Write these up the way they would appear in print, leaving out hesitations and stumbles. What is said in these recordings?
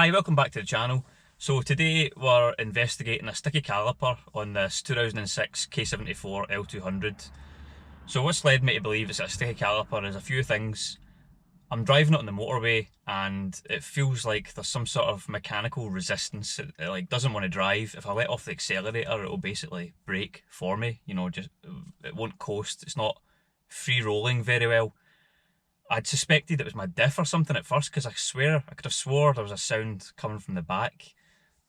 Hi, welcome back to the channel. So today we're investigating a sticky caliper on this 2006 K74 L200. So what's led me to believe it's a sticky caliper is a few things. I'm driving it on the motorway and it feels like there's some sort of mechanical resistance. It like doesn't want to drive. If I let off the accelerator, it'll basically brake for me. You know, just it won't coast. It's not free rolling very well. I'd suspected it was my diff or something at first because I could have swore there was a sound coming from the back,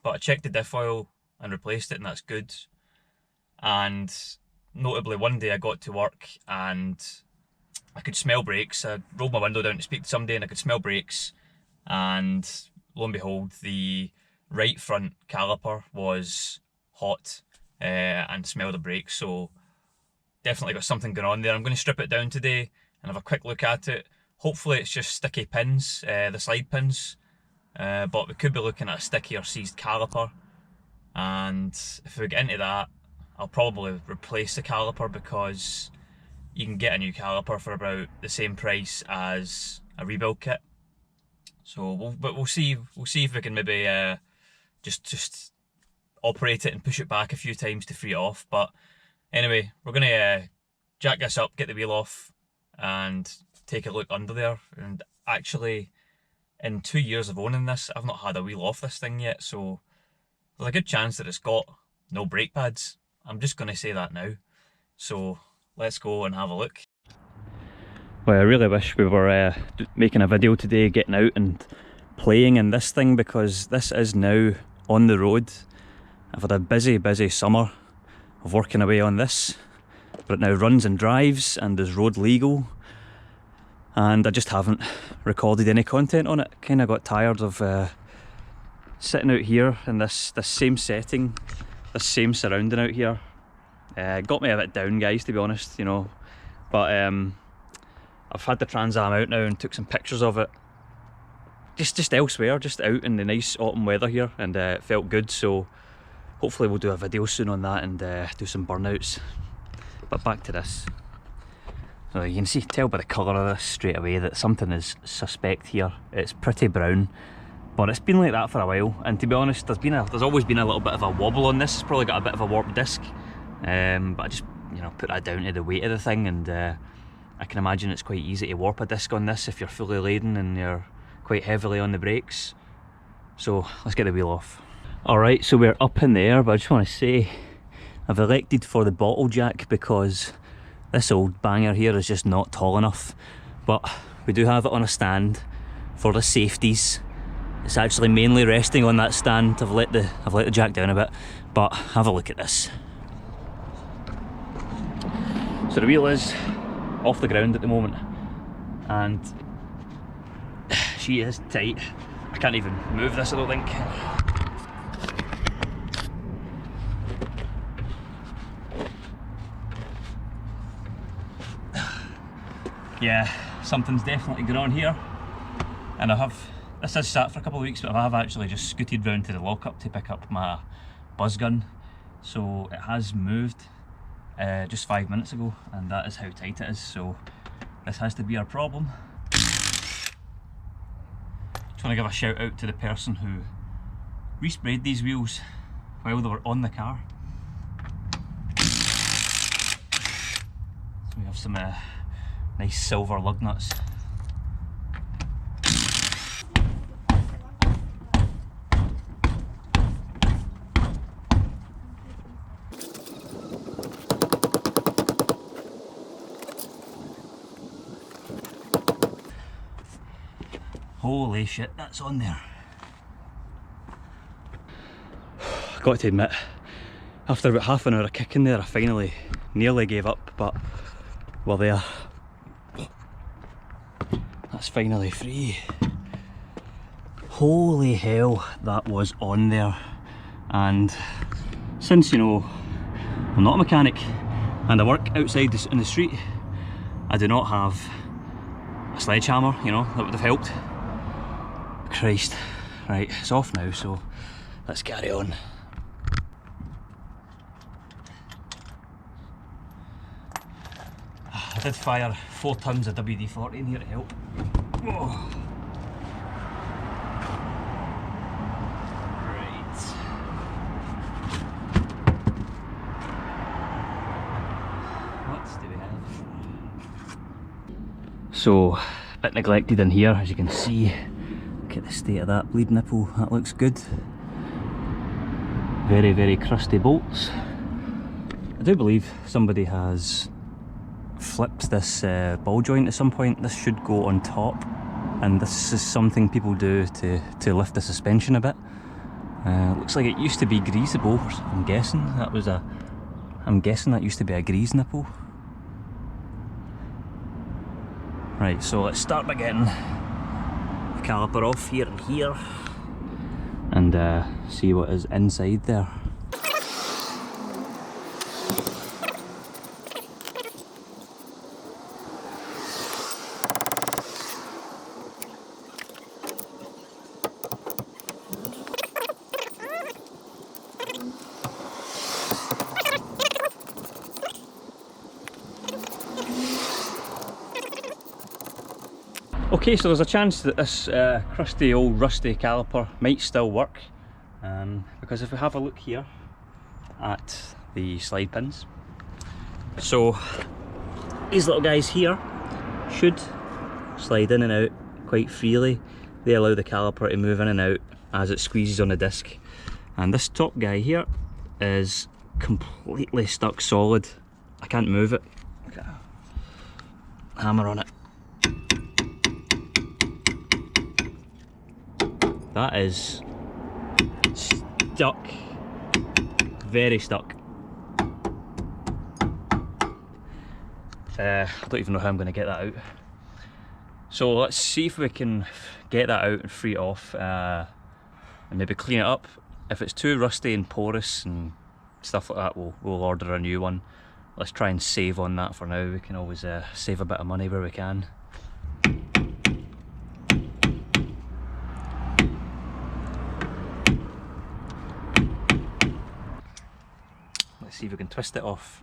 but I checked the diff oil and replaced it and that's good. And notably one day I got to work and I could smell brakes. I rolled my window down to speak to somebody and I could smell brakes, and lo and behold the right front caliper was hot and smelled of brakes, so definitely got something going on there. I'm going to strip it down today and have a quick look at it. Hopefully it's just sticky pins, the slide pins, but we could be looking at a sticky or seized caliper, and if we get into that I'll probably replace the caliper because you can get a new caliper for about the same price as a rebuild kit. So we'll see if we can maybe just operate it and push it back a few times to free it off. But anyway, we're going to jack this up, get the wheel off and take a look under there. And actually, in 2 years of owning this, I've not had a wheel off this thing yet, so there's a good chance that it's got no brake pads. I'm just going to say that now. So let's go and have a look. Well, I really wish we were making a video today, getting out and playing in this thing, because this is now on the road. I've had a busy summer of working away on this, but it now runs and drives and is road legal, and I just haven't recorded any content on it. Kind of got tired of sitting out here in this same setting, this same surrounding out here. It got me a bit down, guys, to be honest, you know, but I've had the Trans Am out now and took some pictures of it just elsewhere, just out in the nice autumn weather here, and it felt good. So hopefully we'll do a video soon on that and do some burnouts. But back to this. So you can tell by the colour of this straight away that something is suspect here. It's pretty brown, but it's been like that for a while, and to be honest there's always been a little bit of a wobble on this. It's probably got a bit of a warped disc, but I just, you know, put that down to the weight of the thing, and I can imagine it's quite easy to warp a disc on this if you're fully laden and you're quite heavily on the brakes. So let's get the wheel off. Alright, so we're up in the air, but I just want to say I've elected for the bottle jack because this old banger here is just not tall enough, but we do have it on a stand for the safeties. It's actually mainly resting on that stand. I've let the jack down a bit, but have a look at this. So the wheel is off the ground at the moment and she is tight. I can't even move this, I don't think. Yeah, something's definitely going on here, and this has sat for a couple of weeks, but I have actually just scooted round to the lockup to pick up my buzz gun, so it has moved just 5 minutes ago, and that is how tight it is, so this has to be our problem. Just want to give a shout out to the person who resprayed these wheels while they were on the car. So we have some nice silver lug nuts. Holy shit, that's on there. Got to admit, after about half an hour of kicking there, I finally nearly gave up, but we're there. That's finally free. Holy hell, that was on there. And since, you know, I'm not a mechanic and I work outside in the street, I do not have a sledgehammer, you know, that would have helped. Christ. Right, it's off now, so let's carry on. I did fire 4 tons of WD-40 in here to help. Oh. So, a bit neglected in here, as you can see. Look at the state of that bleed nipple, that looks good. Very, very crusty bolts. I do believe somebody has flipped this ball joint at some point. This should go on top, and this is something people do to lift the suspension a bit. Looks like it used to be greasable, I'm guessing. I'm guessing that used to be a grease nipple. Right, so let's start by getting the caliper off here and here, and see what is inside there. Okay, so there's a chance that this crusty old rusty caliper might still work, because if we have a look here at the slide pins, so these little guys here should slide in and out quite freely. They allow the caliper to move in and out as it squeezes on the disc, and this top guy here is completely stuck solid. I can't move it. Hammer on it. That is stuck, very stuck. I don't even know how I'm going to get that out. So let's see if we can get that out and free it off, and maybe clean it up. If it's too rusty and porous and stuff like that, we'll order a new one. Let's try and save on that for now. We can always save a bit of money where we can. See if we can twist it off.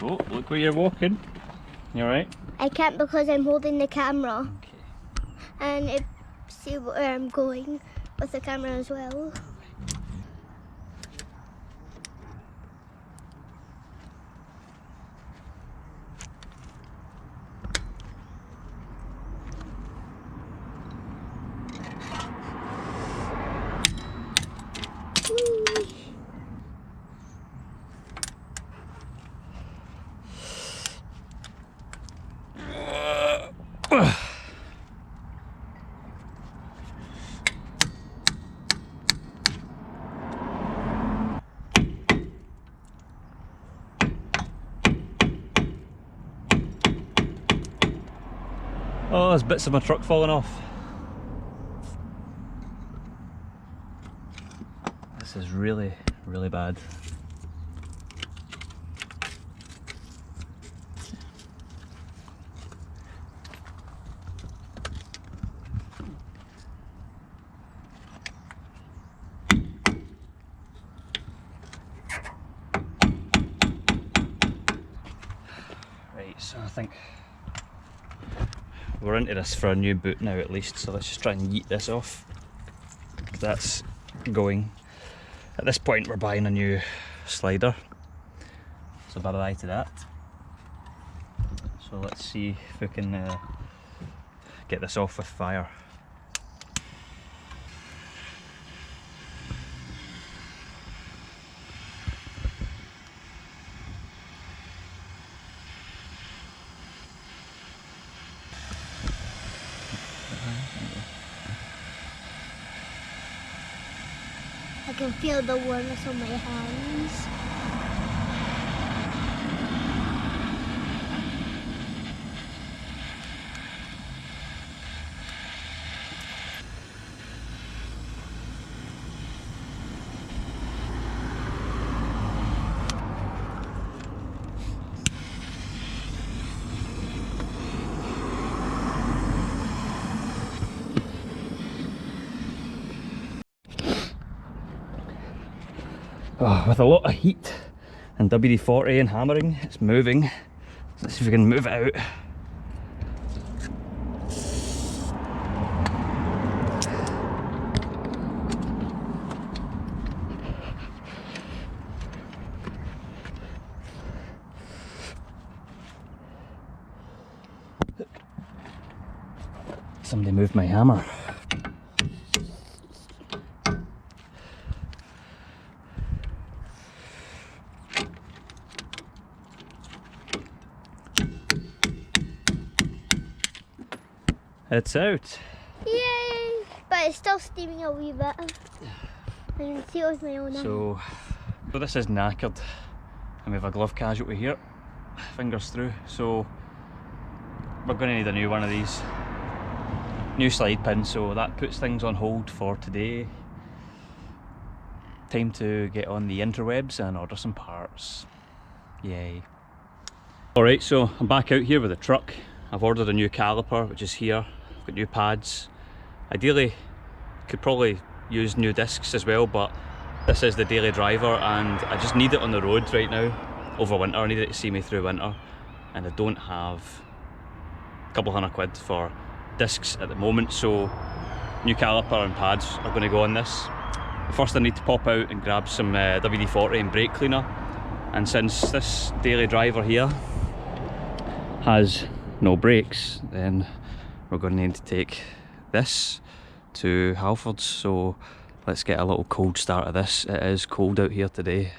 Oh, look where you're walking. You alright? I can't because I'm holding the camera. Okay. And see where I'm going with the camera as well. Oh, there's bits of my truck falling off. This is really, really bad. Right, so I think we're into this for a new boot now at least, so let's just try and yeet this off. That's going. At this point we're buying a new slider, so bye bye to that. So let's see if we can get this off with fire. I can feel the warmth on my hands. Oh, with a lot of heat and WD-40 and hammering, it's moving. Let's see if we can move it out. Somebody moved my hammer. It's out. Yay! But it's still steaming a wee bit. I can see it with my own eye. So this is knackered, and we have a glove casualty here. Fingers through. So we're going to need a new one of these. New slide pin, so that puts things on hold for today. Time to get on the interwebs and order some parts. Yay. Alright, so I'm back out here with the truck. I've ordered a new caliper, which is here. I've got new pads. Ideally, could probably use new discs as well, but this is the daily driver and I just need it on the road right now over winter. I need it to see me through winter, and I don't have a couple £100 for discs at the moment, so new caliper and pads are going to go on this. First I need to pop out and grab some WD-40 and brake cleaner, and since this daily driver here has no brakes, then we're going to need to take this to Halford's. So let's get a little cold start of this. It is cold out here today.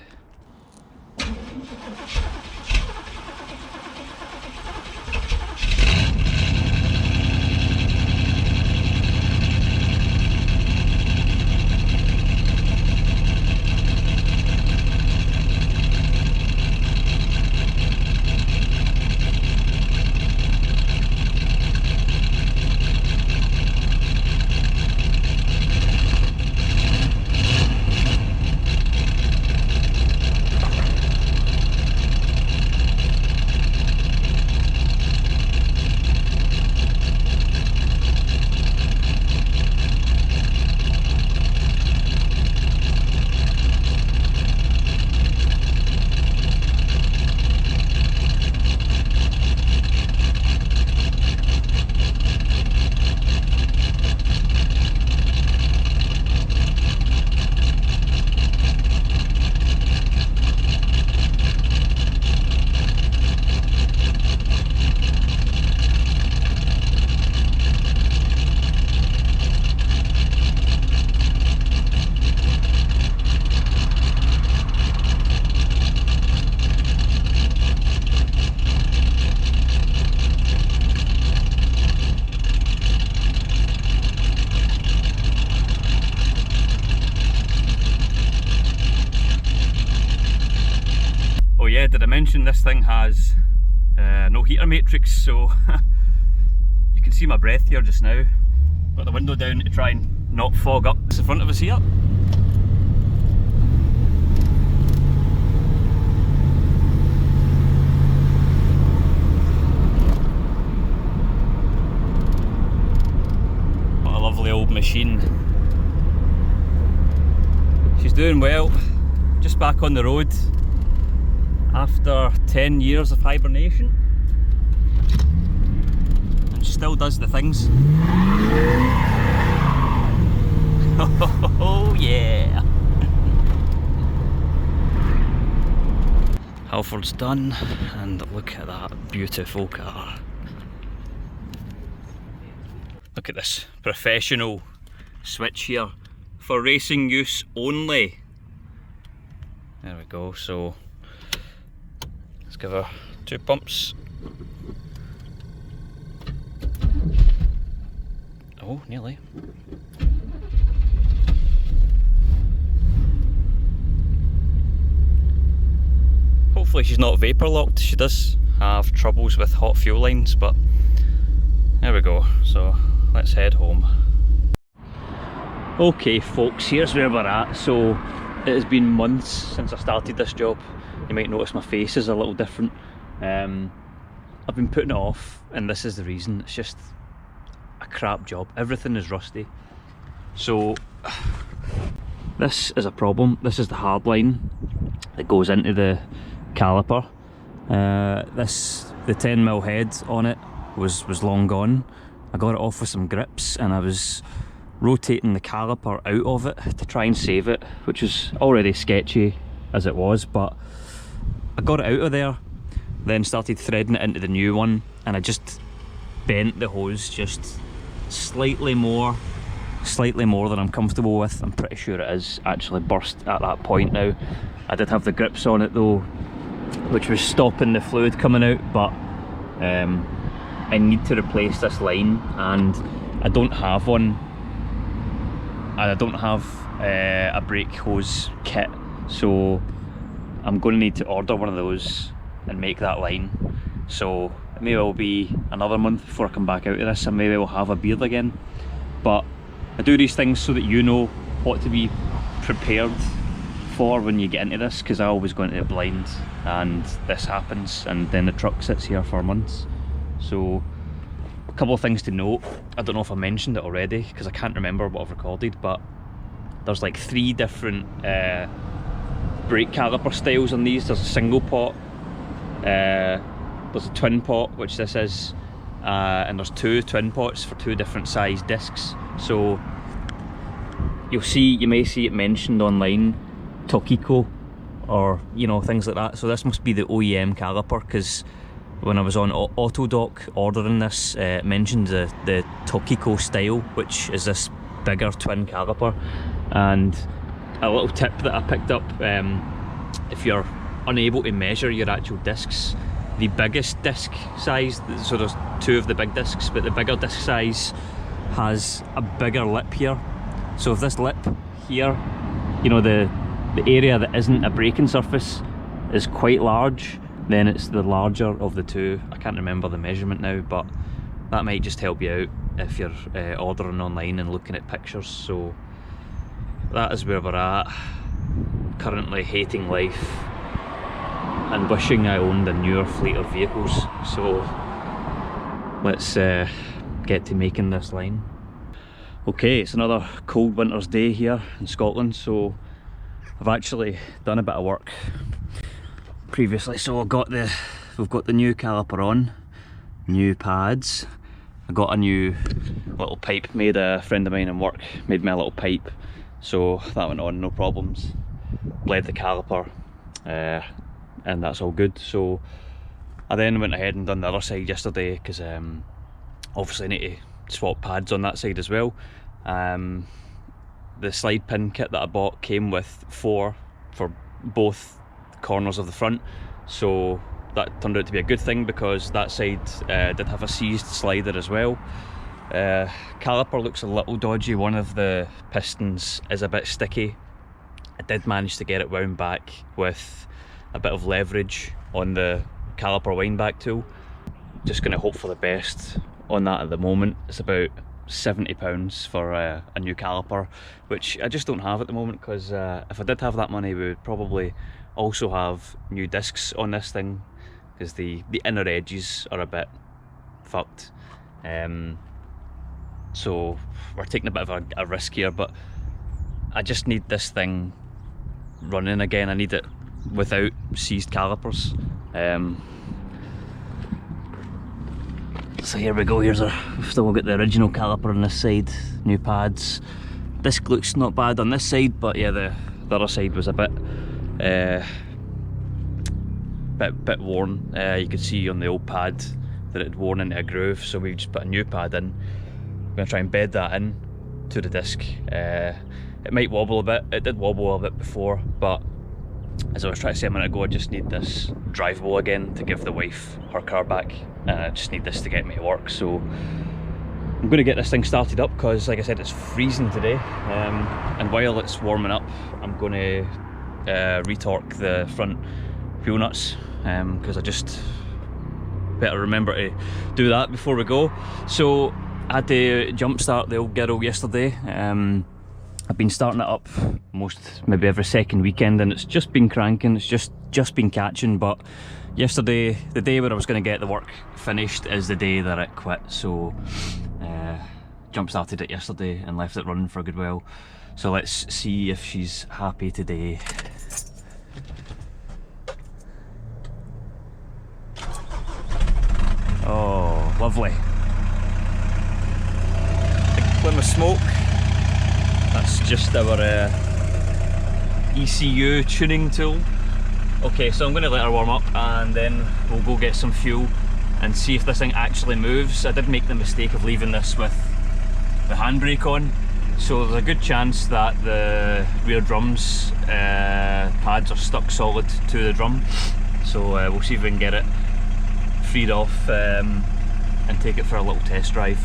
Oh yeah, did I mention this thing has no heater matrix, so you can see my breath here just now. Got the window down to try and not fog up the front of us here. What a lovely old machine. She's doing well, just back on the road after 10 years of hibernation, and she still does the things. Oh yeah! Halford's done, and look at that beautiful car. Look at this professional switch here for racing use only. There we go. So let's give her 2 pumps. Oh, nearly. Hopefully she's not vapour locked. She does have troubles with hot fuel lines, but there we go. So let's head home. Okay folks, here's where we're at. So it has been months since I started this job. You might notice my face is a little different. I've been putting it off, and this is the reason. It's just a crap job. Everything is rusty. So this is a problem. This is the hard line that goes into the caliper. The 10mm head on it was long gone. I got it off with some grips, and I was rotating the caliper out of it to try and save it, which was already sketchy as it was, but I got it out of there, then started threading it into the new one, and I just bent the hose just slightly more than I'm comfortable with. I'm pretty sure it is actually burst at that point now. I did have the grips on it though, which was stopping the fluid coming out, but I need to replace this line, and I don't have one, and I don't have a brake hose kit, so I'm going to need to order one of those and make that line. So it may well be another month before I come back out of this, and maybe I'll have a beard again. But I do these things so that you know what to be prepared for when you get into this, because I always go into it blind and this happens, and then the truck sits here for months. So a couple of things to note. I don't know if I mentioned it already because I can't remember what I've recorded, but there's like 3 different brake caliper styles on these. There's a single pot, there's a twin pot, which this is, and there's 2 twin pots for 2 different size discs. So you may see it mentioned online, Tokiko, or you know, things like that. So this must be the OEM caliper, because when I was on Autodoc ordering this, it mentioned the Tokiko style, which is this bigger twin caliper. And a little tip that I picked up, if you're unable to measure your actual discs, the biggest disc size, so there's 2 of the big discs, but the bigger disc size has a bigger lip here. So if this lip here, you know, the area that isn't a braking surface is quite large, then it's the larger of the 2. I can't remember the measurement now, but that might just help you out if you're ordering online and looking at pictures. So that is where we're at. Currently hating life and wishing I owned a newer fleet of vehicles. So let's get to making this line. Okay, it's another cold winter's day here in Scotland, so I've actually done a bit of work previously. So we've got the new caliper on, new pads. I got a new little pipe made. A friend of mine in work made me a little pipe, so that went on no problems. Bled the caliper, and that's all good. So I then went ahead and done the other side yesterday, because obviously I need to swap pads on that side as well. The slide pin kit that I bought came with 4 for both corners of the front, so that turned out to be a good thing, because that side did have a seized slider as well. Caliper looks a little dodgy. One of the pistons is a bit sticky. I did manage to get it wound back with a bit of leverage on the caliper wind back tool. Just going to hope for the best on that at the moment. It's about £70 for a new caliper, which I just don't have at the moment, because if I did have that money, we would probably also have new discs on this thing, because the inner edges are a bit fucked. So we're taking a bit of a risk here, but I just need this thing running again. I need it without seized calipers. So here we go. We've still got the original caliper on this side, new pads. Disc looks not bad on this side, but yeah, the other side was a bit worn. You could see on the old pad that it had worn into a groove, so we just put a new pad in. I'm going to try and bed that in to the disc. It might wobble a bit. It did wobble a bit before, but as I was trying to say a minute ago, I just need this drivable again to give the wife her car back, and I just need this to get me to work. So I'm going to get this thing started up, because like I said, it's freezing today, and while it's warming up, I'm going to retorque the front wheel nuts, because I just better remember to do that before we go. So I had to jump start the old girl yesterday. I've been starting it up maybe every second weekend, and it's just been cranking. It's just been catching. But yesterday, the day where I was going to get the work finished, is the day that it quit. So jump started it yesterday and left it running for a good while. So let's see if she's happy today. Oh, lovely. Big plume of smoke. That's just our ECU tuning tool. Okay, so I'm going to let her warm up, and then we'll go get some fuel and see if this thing actually moves. I did make the mistake of leaving this with handbrake on, so there's a good chance that the rear drums pads are stuck solid to the drum. So we'll see if we can get it freed off and take it for a little test drive.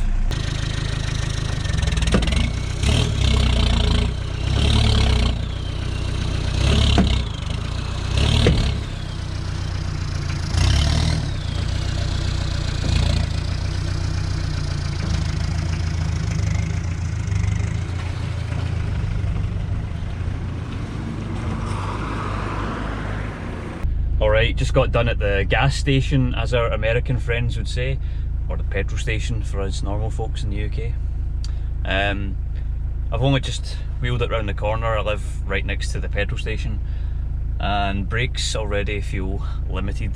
Alright, just got done at the gas station, as our American friends would say, or the petrol station for us normal folks in the UK. I've only just wheeled it round the corner. I live right next to the petrol station, and brakes already feel limited,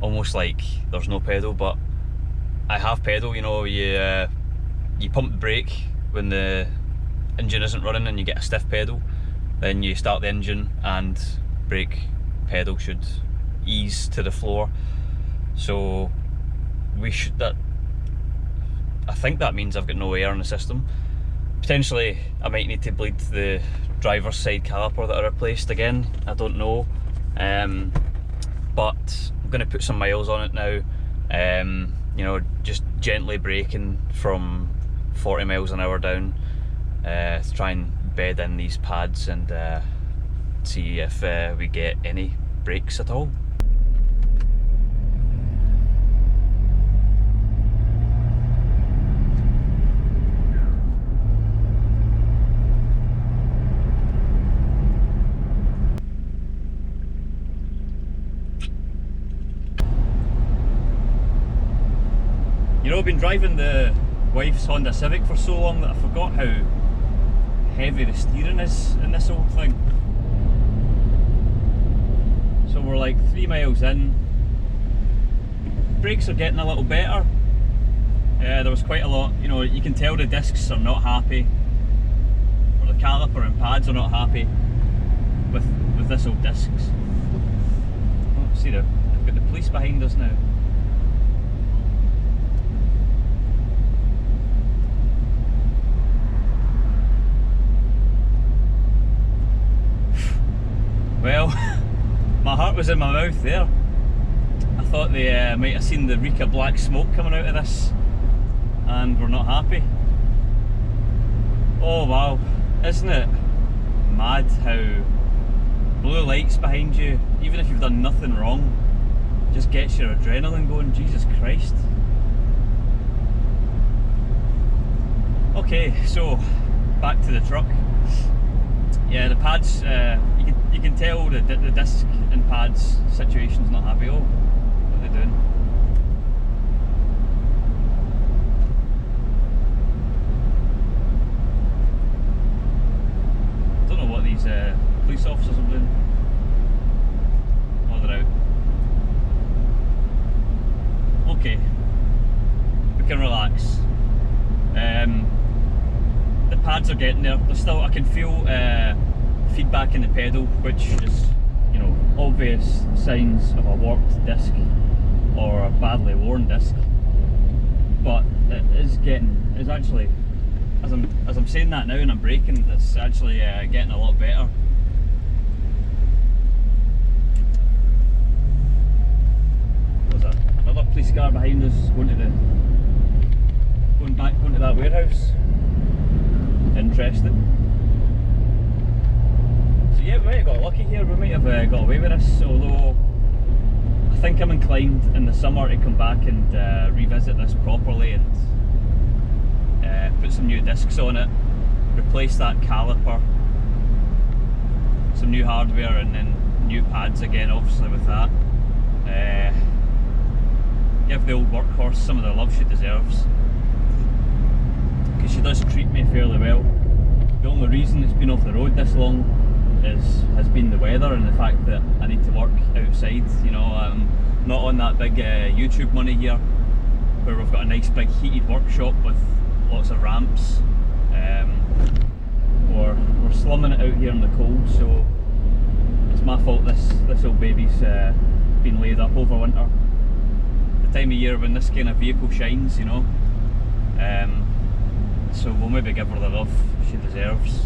almost like there's no pedal, but I have pedal. You know, you pump the brake when the engine isn't running and you get a stiff pedal, then you start the engine and brake pedal should ease to the floor. So I think that means I've got no air in the system. Potentially I might need to bleed the driver's side caliper that I replaced again, I don't know. But I'm going to put some miles on it now. You know, just gently braking from 40 miles an hour down to try and bed in these pads and see if we get any brakes at all. You know, I've been driving the wife's Honda Civic for so long that I forgot how heavy the steering is in this old thing. So we're like 3 miles in. Brakes are getting a little better. There was quite a lot, you know, you can tell the discs are not happy, or the caliper and pads are not happy with this old discs. Oh, see, they've got the police behind us now. Well, my heart was in my mouth there. I thought they might have seen the reek of black smoke coming out of this and were not happy. Oh wow, isn't it mad how blue lights behind you, even if you've done nothing wrong, just gets your adrenaline going. Jesus Christ. Okay, so back to the truck. Yeah, the pads, you can tell the disc and pads situation's not happy. Oh, what are they doing? I don't know what these police officers are doing. Oh, they're out. Okay, we can relax. The pads are getting there. There's still, I can feel feedback in the pedal, which is, you know, obvious signs of a warped disc or a badly worn disc. But it is getting, it's actually, as I'm saying that now and I'm braking, it's actually getting a lot better. What's that? Another police car behind us going to that warehouse. Interesting. So yeah, we might have got lucky here, we might have got away with this, although I think I'm inclined in the summer to come back and revisit this properly and put some new discs on it, replace that caliper, some new hardware, and then new pads again, obviously with that. Give the old workhorse some of the love she deserves, because she does treat me fairly well. The only reason it's been off the road this long has been the weather and the fact that I need to work outside. You know, I'm not on that big YouTube money here, where we've got a nice big heated workshop with lots of ramps. We're slumming it out here in the cold, so it's my fault this old baby's been laid up over winter. The time of year when this kind of vehicle shines, you know. so we'll maybe give her the love she deserves.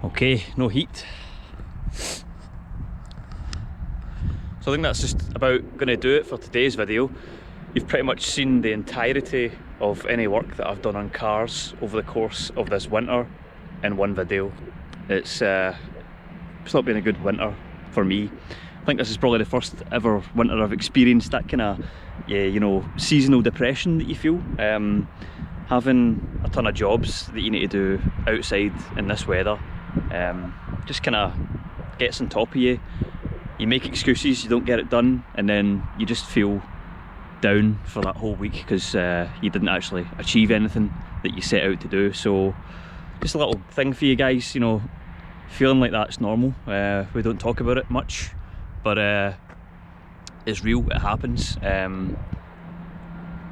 Okay, no heat. So I think that's just about going to do it for today's video. You've pretty much seen the entirety of any work that I've done on cars over the course of this winter in one video. It's not been a good winter for me. I think this is probably the first ever winter I've experienced that kind of, you know, seasonal depression that you feel. Having a ton of jobs that you need to do outside in this weather just kind of gets on top of you. You make excuses, you don't get it done, and then you just feel down for that whole week because you didn't actually achieve anything that you set out to do. So just a little thing for you guys, you know, feeling like that's normal. We don't talk about it much, but it's real, it happens.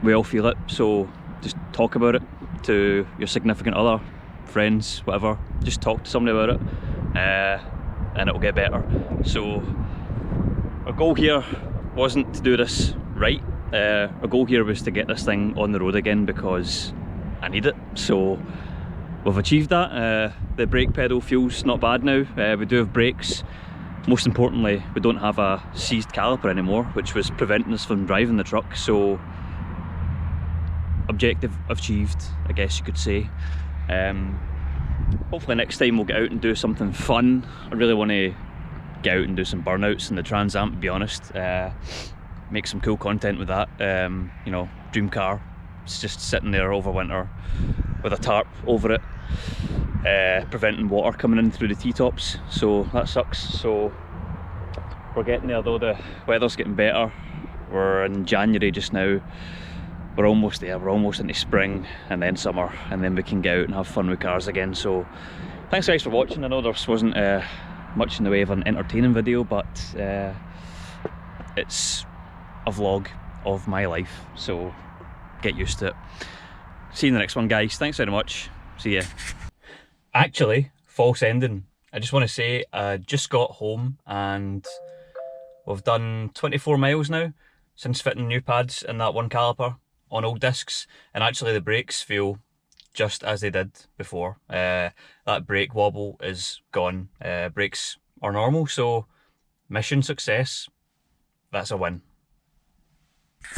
We all feel it, so just talk about it to your significant other, friends, whatever. Just talk to somebody about it and it'll get better. So our goal here wasn't to do this right. Our goal here was to get this thing on the road again because I need it. So we've achieved that. The brake pedal feels not bad now. We do have brakes. Most importantly, we don't have a seized caliper anymore, which was preventing us from driving the truck. So objective achieved, I guess you could say. Hopefully next time we'll get out and do something fun. I really want to get out and do some burnouts in the Trans Am, to be honest. Make some cool content with that. You know, dream car. It's just sitting there over winter with a tarp over it, preventing water coming in through the T-tops, so that sucks. So we're getting there though, the weather's getting better. We're in January just now. We're almost there, we're almost into spring and then summer, and then we can get out and have fun with cars again. So thanks guys for watching. I know there wasn't much in the way of an entertaining video, but it's a vlog of my life, so get used to it. See you in the next one, guys. Thanks very much. See ya. Actually, false ending. I just want to say I just got home and we've done 24 miles now since fitting new pads in that one caliper on old discs, and actually the brakes feel just as they did before. That brake wobble is gone. Brakes are normal, so mission success. That's a win.